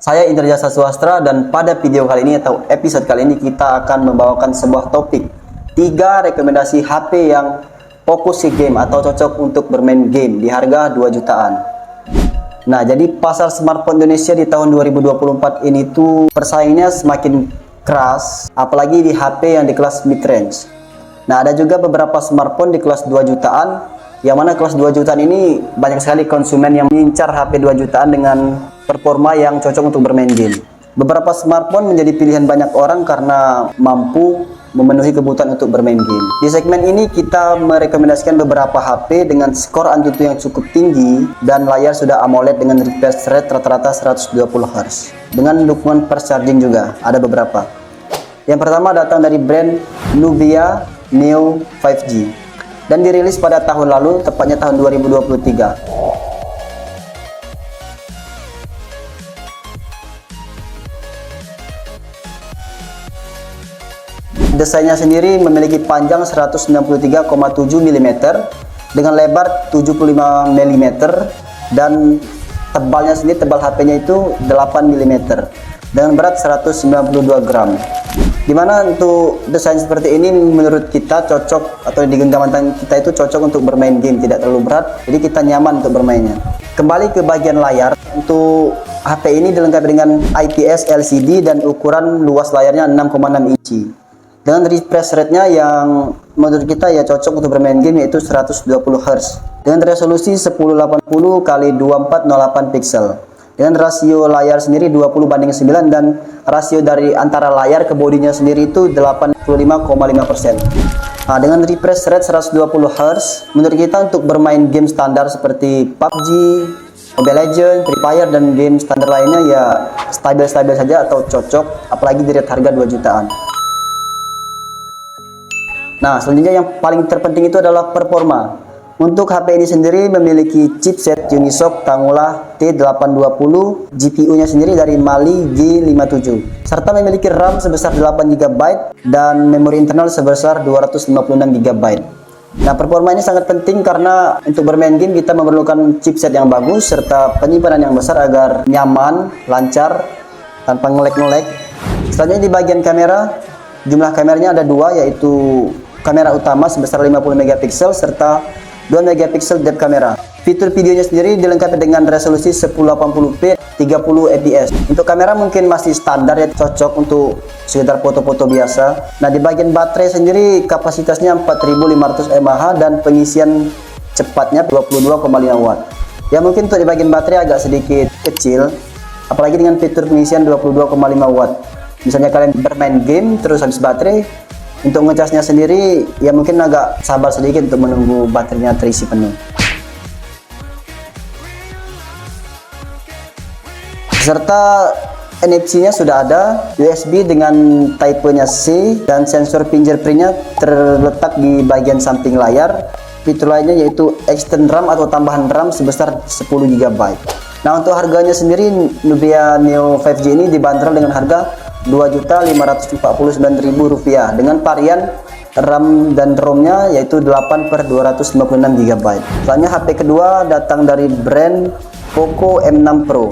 Saya Indra Jasa Swastra, dan pada video kali ini atau episode kali ini kita akan membawakan sebuah topik 3 rekomendasi HP yang fokus ke game atau cocok untuk bermain game di harga 2 jutaan. Nah, jadi pasar smartphone Indonesia di tahun 2024 ini tuh persaingannya semakin keras, apalagi di HP yang di kelas mid range. Nah, ada juga beberapa smartphone di kelas 2 jutaan, yang mana kelas 2 jutaan ini banyak sekali konsumen yang mengincar HP 2 jutaan dengan performa yang cocok untuk bermain game. Beberapa smartphone menjadi pilihan banyak orang karena mampu memenuhi kebutuhan untuk bermain game. Di segmen ini kita merekomendasikan beberapa HP dengan skor Antutu yang cukup tinggi dan layar sudah AMOLED dengan refresh rate rata-rata 120 Hz. Dengan dukungan fast charging juga, ada beberapa. Yang pertama datang dari brand Nubia Neo 5G dan dirilis pada tahun lalu, tepatnya tahun 2023. Desainnya sendiri memiliki panjang 163,7 mm dengan lebar 75 mm dan tebalnya sendiri, tebal HP-nya itu 8 mm dengan berat 192 gram. Dimana untuk desain seperti ini menurut kita cocok, atau di genggaman kita itu cocok untuk bermain game, tidak terlalu berat, jadi kita nyaman untuk bermainnya. Kembali ke bagian layar, untuk HP ini dilengkapi dengan IPS LCD dan ukuran luas layarnya 6,6 inci. Dengan refresh rate-nya yang menurut kita ya cocok untuk bermain game, yaitu 120 Hz. Dengan resolusi 1080 x 2408 pixel. Dengan rasio layar sendiri 20:9 dan rasio dari antara layar ke bodinya sendiri itu 85,5%. Nah, dengan refresh rate 120 Hz, menurut kita untuk bermain game standar seperti PUBG, Mobile Legends, Free Fire, dan game standar lainnya ya stabil-stabil saja atau cocok, apalagi di rate harga 2 jutaan. Nah, selanjutnya yang paling terpenting itu adalah performa. Untuk HP ini sendiri memiliki chipset Unisoc Tangula T820, GPU-nya sendiri dari Mali G57, serta memiliki RAM sebesar 8 GB dan memori internal sebesar 256 GB. Nah, performa ini sangat penting karena untuk bermain game kita memerlukan chipset yang bagus serta penyimpanan yang besar agar nyaman, lancar, tanpa ngelek-ngelek. Selanjutnya di bagian kamera, jumlah kameranya ada 2, yaitu kamera utama sebesar 50 megapiksel serta 2 megapiksel depth kamera. Fitur videonya sendiri dilengkapi dengan resolusi 1080p 30 fps. Untuk kamera mungkin masih standar ya, cocok untuk sekedar foto-foto biasa. Nah, di bagian baterai sendiri kapasitasnya 4500 mAh dan pengisian cepatnya 22,5 watt. Ya, mungkin untuk di bagian baterai agak sedikit kecil, apalagi dengan fitur pengisian 22,5 watt. Misalnya kalian bermain game terus habis baterai, untuk ngecasnya sendiri ya mungkin agak sabar sedikit untuk menunggu baterainya terisi penuh. Serta NFC-nya sudah ada, USB dengan type-nya C, dan sensor fingerprint-nya terletak di bagian samping layar. Fitur lainnya yaitu extend RAM atau tambahan RAM sebesar 10 GB. Nah, untuk harganya sendiri Nubia Neo 5G ini dibanderol dengan harga Rp2.549.000 dengan varian RAM dan ROM-nya yaitu 8/256 GB. Selanjutnya HP kedua datang dari brand Poco M6 Pro.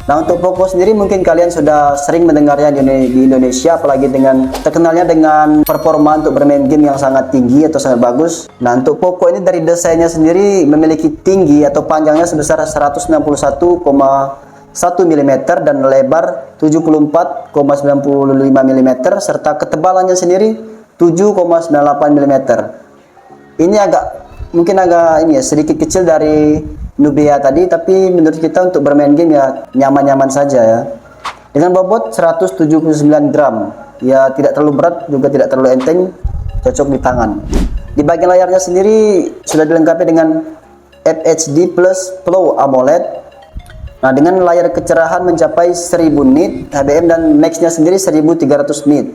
Nah, untuk Poco sendiri mungkin kalian sudah sering mendengarnya di Indonesia, apalagi dengan terkenalnya dengan performa untuk bermain game yang sangat tinggi atau sangat bagus. Nah, untuk Poco ini dari desainnya sendiri memiliki tinggi atau panjangnya sebesar 161,1 mm dan lebar 74,95 mm serta ketebalannya sendiri 7,98 mm. Ini mungkin agak sedikit kecil dari Nubia tadi, tapi menurut kita untuk bermain game ya nyaman-nyaman saja ya. Dengan bobot 179 gram, ya tidak terlalu berat juga tidak terlalu enteng, cocok di tangan. Di bagian layarnya sendiri sudah dilengkapi dengan FHD Plus Flow AMOLED. Nah, dengan layar kecerahan mencapai 1000 nit, HBM dan max-nya sendiri 1300 nit.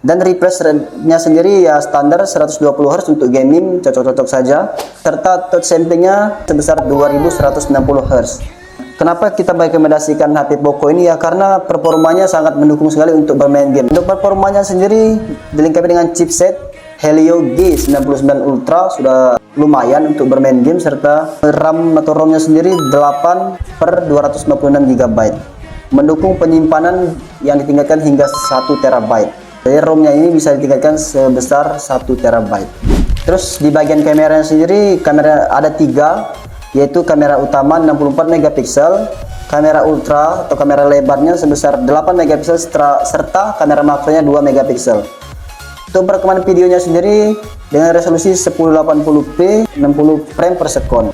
Dan refresh rate-nya sendiri ya standar 120 Hz untuk gaming, cocok-cocok saja. Serta touch sampling-nya sebesar 2160 Hz. Kenapa kita merekomendasikan HP Poco ini ya? Karena performanya sangat mendukung sekali untuk bermain game. Untuk performanya sendiri dilengkapi dengan chipset Helio G99 Ultra, sudah lumayan untuk bermain game, serta RAM atau ROM-nya sendiri 8/256 GB. mendukung penyimpanan yang ditingkatkan hingga 1 terabyte. Jadi ROM-nya ini bisa ditingkatkan sebesar 1 terabyte. Terus di bagian kameranya sendiri, kamera ada 3, yaitu kamera utama 64 megapiksel, kamera ultra atau kamera lebarnya sebesar 8 megapiksel serta kamera makronya 2 megapiksel. Untuk perekaman videonya sendiri dengan resolusi 1080p 60 frame per second.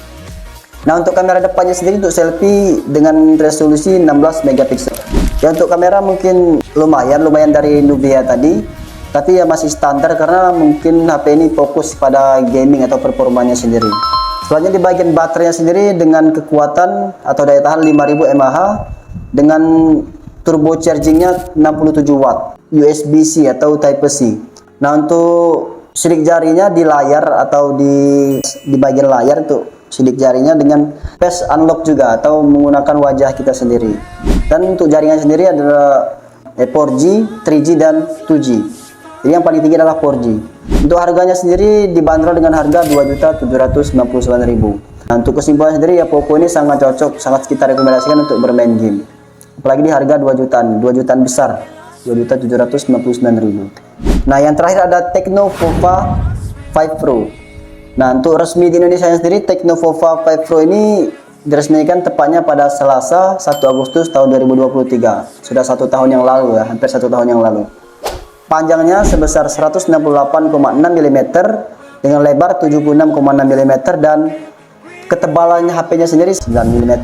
Nah, untuk kamera depannya sendiri untuk selfie dengan resolusi 16 megapiksel. Ya, untuk kamera mungkin lumayan dari Nubia tadi, tapi ya masih standar karena mungkin HP ini fokus pada gaming atau performanya sendiri. Selanjutnya di bagian baterainya sendiri dengan kekuatan atau daya tahan 5000 mAh dengan turbo chargingnya 67 watt USB-C atau Type-C. Nah, untuk sidik jarinya di layar atau di bagian layar tuh sidik jarinya dengan face unlock juga atau menggunakan wajah kita sendiri. Dan untuk jaringan sendiri adalah 4G, 3G dan 2G. Jadi yang paling tinggi adalah 4G. Untuk harganya sendiri dibanderol dengan harga 2.799.000. Nah, untuk kesimpulan sendiri ya Poco ini sangat cocok, sangat kita rekomendasikan untuk bermain game. Apalagi di harga 2 jutaan besar, 2.799.000. Nah, yang terakhir ada Tecno Vova 5 Pro. Nah, untuk resmi di Indonesia sendiri, Tecno Vova 5 Pro ini diresmikan tepatnya pada Selasa 1 Agustus tahun 2023. Sudah 1 tahun yang lalu ya, hampir 1 tahun yang lalu. Panjangnya sebesar 168,6 mm dengan lebar 76,6 mm dan ketebalannya HP-nya sendiri 9 mm.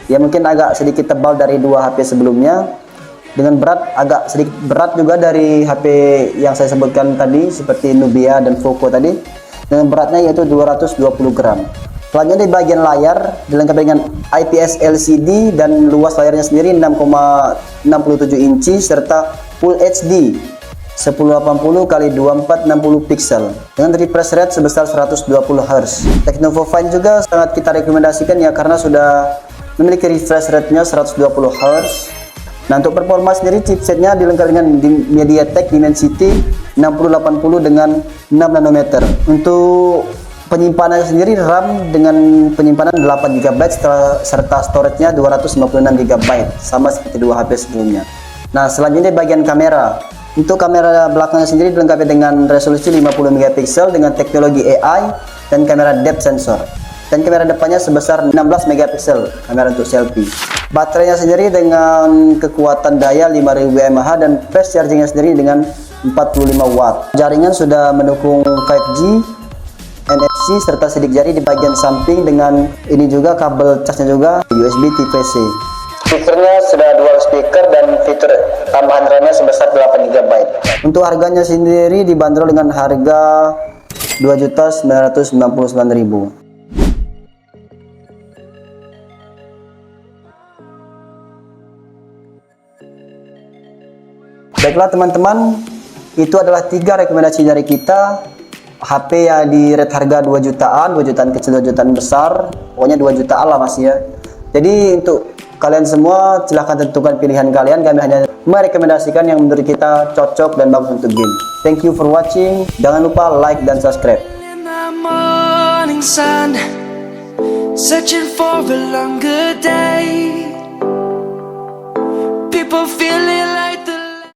Ya mungkin agak sedikit tebal dari 2 HP sebelumnya. Dengan berat agak sedikit berat juga dari HP yang saya sebutkan tadi seperti Nubia dan Poco tadi. Dengan beratnya yaitu 220 gram. Selanjutnya di bagian layar dilengkapi dengan IPS LCD dan luas layarnya sendiri 6,67 inci serta Full HD 1080 x 2460 pixel dengan refresh rate sebesar 120 Hz. Tecno Vova juga sangat kita rekomendasikan ya karena sudah memiliki refresh rate-nya 120 Hz. Nah, untuk performa sendiri chipsetnya dilengkapi dengan MediaTek Dimensity 6080 dengan 6 nanometer. Untuk penyimpanan sendiri RAM dengan penyimpanan 8 GB serta storage-nya 256 GB sama seperti 2 HP sebelumnya. Nah, selanjutnya bagian kamera. Untuk kamera belakangnya sendiri dilengkapi dengan resolusi 50 megapiksel dengan teknologi AI dan kamera depth sensor. Dan kamera depannya sebesar 16 megapiksel kamera untuk selfie. Baterainya sendiri dengan kekuatan daya 5000 mAh dan fast chargingnya sendiri dengan 45 watt. Jaringan sudah mendukung 5G, NFC serta sidik jari di bagian samping dengan ini juga kabel casnya juga USB Type-C. Speakernya sudah dual speaker dan fitur tambahan RAM-nya sebesar 8 GB. Untuk harganya sendiri dibanderol dengan harga 2.999.000. Baiklah teman-teman, itu adalah 3 rekomendasi dari kita. HP ya di rate harga 2 jutaan, 2 jutaan kecil, 2 jutaan besar, pokoknya 2 jutaan lah Mas ya. Jadi untuk kalian semua silahkan tentukan pilihan kalian. Kami hanya merekomendasikan yang menurut kita cocok dan bagus untuk game. Thank you for watching. Jangan lupa like dan subscribe. Searching for a longer day. People feeling like